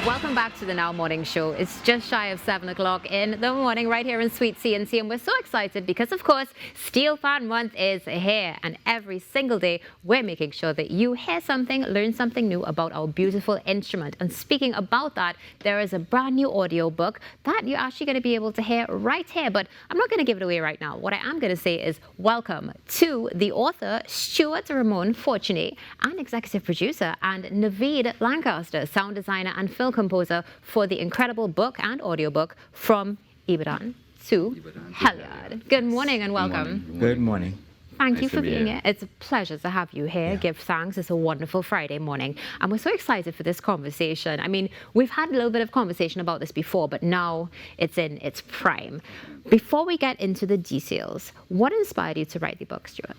Welcome back to the Now Morning Show. It's just shy of 7 o'clock in the morning right here in Sweet CNC, and we're so excited because, of course, Steel Pan Month is here, and every single day we're making sure that you hear something, learn something new about our beautiful instrument. And speaking about that, there is a brand new audiobook that you're actually going to be able to hear right here, but I'm not going to give it away right now. What I am going to say is welcome to the author, Stuart Ramon Fortune, and executive producer, and Navid Lancaster, sound designer and film composer for the incredible book and audiobook From Ibadan to Helyard. Good morning and welcome. Good morning. Thank you for being here. It's a pleasure to have you here. Yeah. Give thanks. It's a wonderful Friday morning. And we're so excited for this conversation. I mean, we've had a little bit of conversation about this before, but now it's in its prime. Before we get into the details, what inspired you to write the book, Stuart?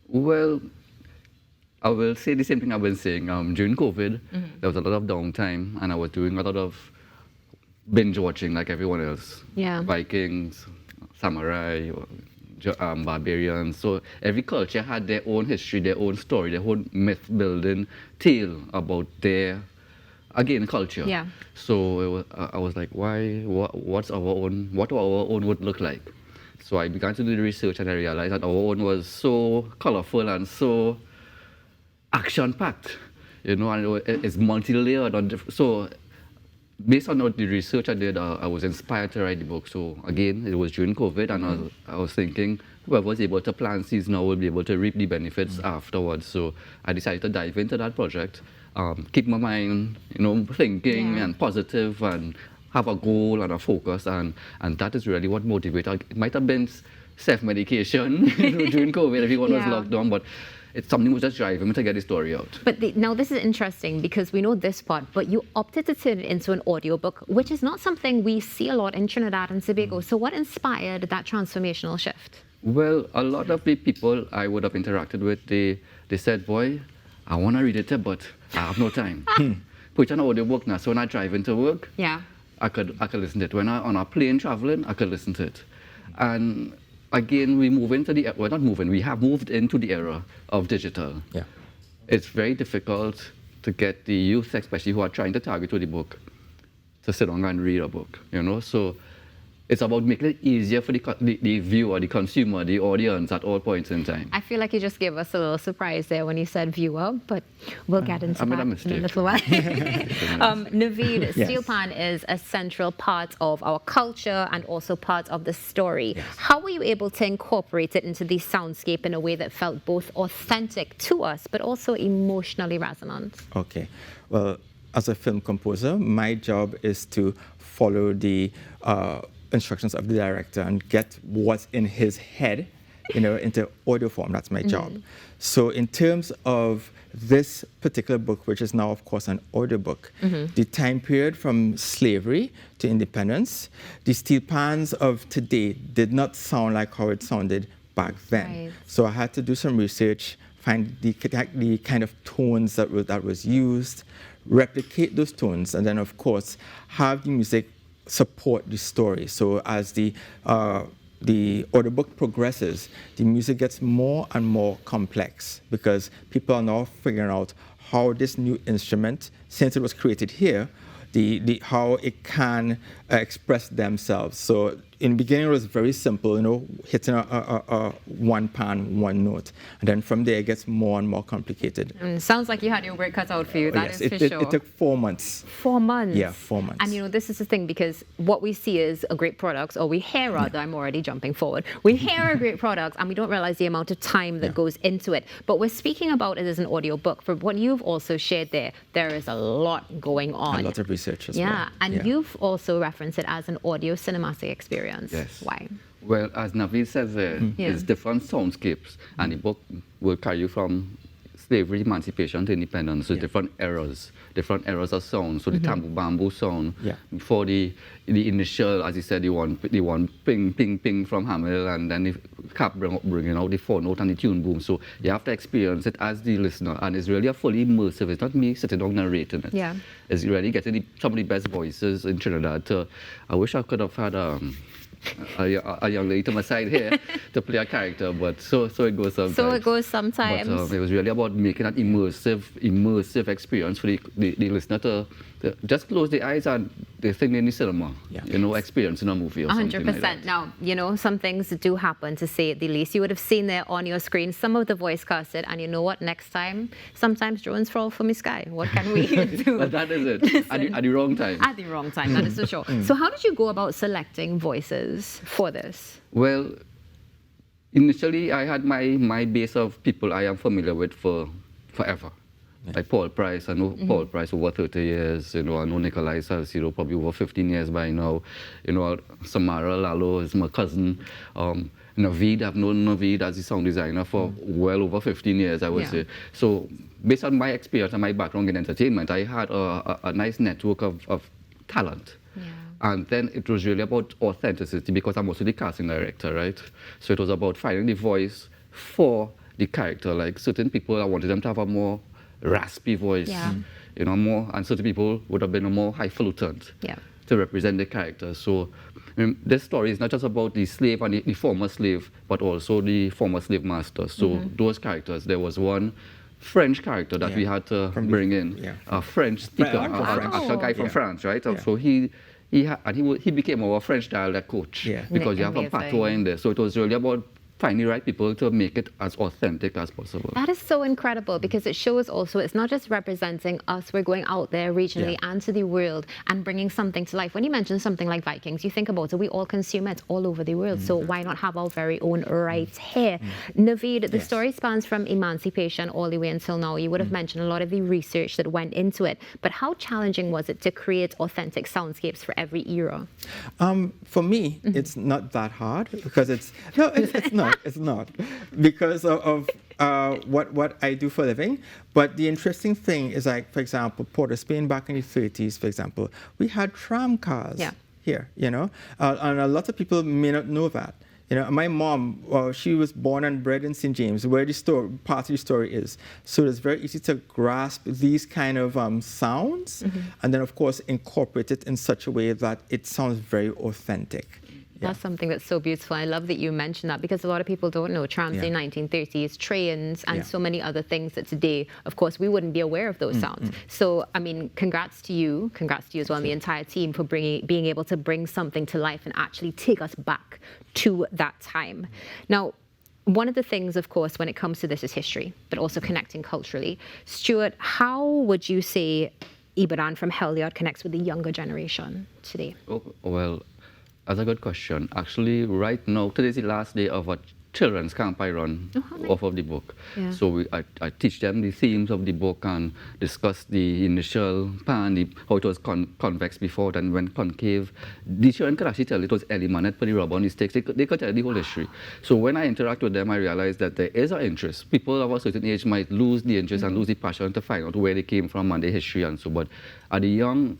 Well, I will say the same thing I've been saying. During COVID, there was a lot of downtime, and I was doing a lot of binge watching like everyone else. Yeah. Vikings, samurai, barbarians. So every culture had their own history, their own story, their own myth-building tale about their, again, culture. Yeah. So I was like, what our own would look like? So I began to do the research, and I realized that our own was so colorful and so action-packed, you know, and it's multi-layered. So based on the research I did, I was inspired to write the book. So again, it was during COVID, and I was thinking whoever was able to plant seeds now will be able to reap the benefits afterwards. So I decided to dive into that project, keep my mind, you know, thinking and positive, and have a goal and a focus, and that is really what motivated. It might have been self-medication, you know, during COVID, everyone was locked down, but it's something was just driving me to get the story out. But now this is interesting because we know this part, but you opted to turn it into an audiobook, which is not something we see a lot in Trinidad and Tobago. So what inspired that transformational shift? Well, a lot of the people I would have interacted with, they said, boy, I want to read it, but I have no time. Put an audiobook now, so when I drive into work, I could listen to it. When I'm on a plane traveling, I could listen to it. And again, we move into the, well, not moving, we have moved into the era of digital. Yeah. It's very difficult to get the youth, especially who are trying to target with the book, to sit down and read a book, you know? So it's about making it easier for the viewer, the consumer, the audience at all points in time. I feel like you just gave us a little surprise there when you said viewer, but we'll get into that in a little while. Navid, Steel Pan is a central part of our culture and also part of the story. Yes. How were you able to incorporate it into the soundscape in a way that felt both authentic to us, but also emotionally resonant? Okay. Well, as a film composer, my job is to follow the instructions of the director and get what's in his head, you know, into audio form. That's my job. So in terms of this particular book, which is now, of course, an audiobook, the time period from slavery to independence, the steel pans of today did not sound like how it sounded back then. Right. So I had to do some research, find the kind of tones that was used, replicate those tones, and then, of course, have the music support the story. So as the audiobook progresses, the music gets more and more complex because people are now figuring out how this new instrument, since it was created here, how it can express themselves. So in the beginning, it was very simple, you know, hitting a one pan, one note. And then from there, it gets more and more complicated. Sounds like you had your work cut out for you, that is for sure. It took 4 months. 4 months? Yeah, 4 months. And you know, this is the thing, because what we see is a great product, or we hear rather, I'm already jumping forward. We hear a great product and we don't realize the amount of time that goes into it. But we're speaking about it as an audiobook. For what you've also shared there is a lot going on. A lot of research as well. Yeah, and you've also referenced it as an audio cinematic experience. Yes. Why? Well, as Navid says, it's different soundscapes, and the book will carry you from slavery, emancipation to independence, so different eras of sound. So the tambour bamboo sound, before the initial, as you said, the one ping, ping, ping from Hamel, and then the cap bringing out the four note and the tune boom. So you have to experience it as the listener, and it's really a fully immersive. It's not me sitting down narrating it. Yeah. It's really getting some of the best voices in Trinidad. I wish I could have had a young lady to my side here to play a character, but so it goes sometimes. So it goes sometimes. But it was really about making that immersive experience for the listener to just close their eyes and they think they're in the cinema, experiencing a movie or something like that. 100%. Now, some things do happen, to say it the least. You would have seen there on your screen some of the voice casted, and you know what? Next time, sometimes drones fall from the sky. What can we do? But that is it. At the wrong time. At the wrong time, that is for sure. So how did you go about selecting voices for this? Well, initially I had my base of people I am familiar with for forever. Like Paul Price, I know Paul Price over 30 years, I know Nikolai Salcedo probably over 15 years by now, Samara Lalo is my cousin, Navid, I've known Navid as a sound designer for well over 15 years, I would say. So based on my experience and my background in entertainment, I had a nice network of talent. Yeah. And then it was really about authenticity, because I'm also the casting director, right? So it was about finding the voice for the character. Like certain people, I wanted them to have a more raspy voice, more, and certain people would have been a more highfalutin to represent the character. So this story is not just about the slave and the former slave, but also the former slave master. So those characters, there was one French character that we had to bring in, a French speaker, a guy from France, right? Yeah. So he became our French dialect coach because you have a patois in there. So it was really about finding the right people to make it as authentic as possible. That is so incredible, because it shows also it's not just representing us, we're going out there regionally and to the world and bringing something to life. When you mention something like Vikings, you think about it, we all consume it all over the world, so why not have our very own right here? Navid, the story spans from emancipation all the way until now. You would have mentioned a lot of the research that went into it, but how challenging was it to create authentic soundscapes for every era? For me, it's not that hard, because it's not. It's not, because of what I do for a living. But the interesting thing is, like, for example, Port of Spain back in the 30s, for example, we had tram cars here, and a lot of people may not know that. My mom, she was born and bred in St. James, where the part of the story is. So it's very easy to grasp these kind of sounds, and then, of course, incorporate it in such a way that it sounds very authentic. That's something that's so beautiful. I love that you mentioned that, because a lot of people don't know trams in the 1930s, trains, and so many other things that today, of course, we wouldn't be aware of those sounds. So, I mean, congrats to you as well, and the entire team for being able to bring something to life and actually take us back to that time. Now, one of the things, of course, when it comes to this is history, but also connecting culturally. Stuart, how would you say Ibadan from Heliod connects with the younger generation today? Oh, well, that's a good question. Actually, right now, today is the last day of a children's camp I run off of the book. Yeah. So I teach them the themes of the book and discuss the initial pan, how it was convex before, then went concave. The children could actually tell it was eliminated for the rubber on the sticks. They could tell the whole history. So when I interact with them, I realize that there is an interest. People of a certain age might lose the interest and lose the passion to find out where they came from and their history and so. But at the young,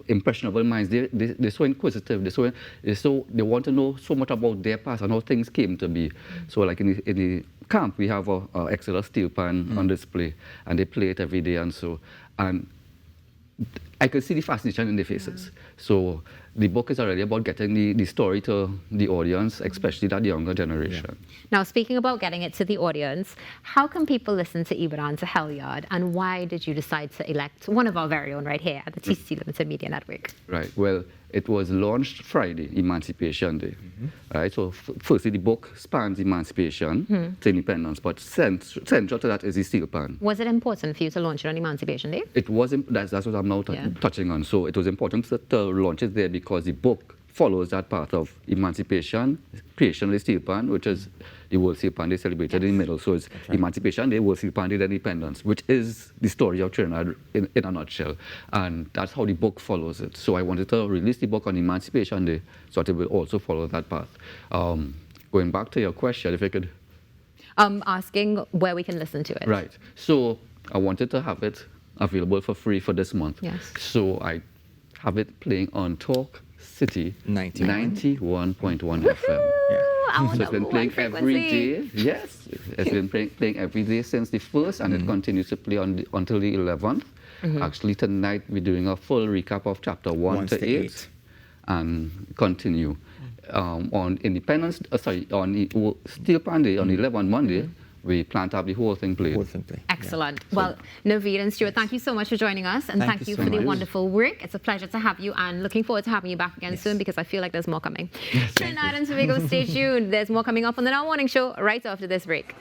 impressionable minds, they're so inquisitive. They want to know so much about their past and how things came to be. So, like in the camp, we have a Exeter steel pan on display, and they play it every day, and so. And I could see the fascination in their faces. So the book is already about getting the story to the audience, especially that younger generation. Now, speaking about getting it to the audience, how can people listen to Ibadan to Heliod, and why did you decide to elect one of our very own right here at the TCC Limited Media Network? Right. Well, it was launched Friday, Emancipation Day. Right. So firstly, the book spans emancipation to independence, but central to that is the steel pan. Was it important for you to launch it on Emancipation Day? It was. That's what I'm now touching on. So it was important to launch it there because the book follows that path of emancipation, creation of the steel pan, which is the World Steel Pan Day celebrated in the middle. So it's Emancipation Day, World Steel Pan Day, then Independence, which is the story of Trinidad in a nutshell. And that's how the book follows it. So I wanted to release the book on Emancipation Day so that it will also follow that path. Going back to your question, if I could... Asking where we can listen to it. Right. So I wanted to have it available for free for this month. Yes. So I have it playing on Talk City 91.1 FM. So it's been playing every day. Yes, it's been playing every day since the 1st, and it continues to play until the 11th. Actually, tonight we're doing a full recap of chapter 1 to 8. and continue. On Independence, on the Steel Pan Day, on the 11th Monday, we plan to have the whole thing played. Excellent. Well, Navid and Stuart, thank you so much for joining us, and thank you so for the much. wonderful work. It's a pleasure to have you, and looking forward to having you back again soon, because I feel like there's more coming. Trinidad and Tobago, stay tuned. There's more coming up on the Now Morning Show right after this break.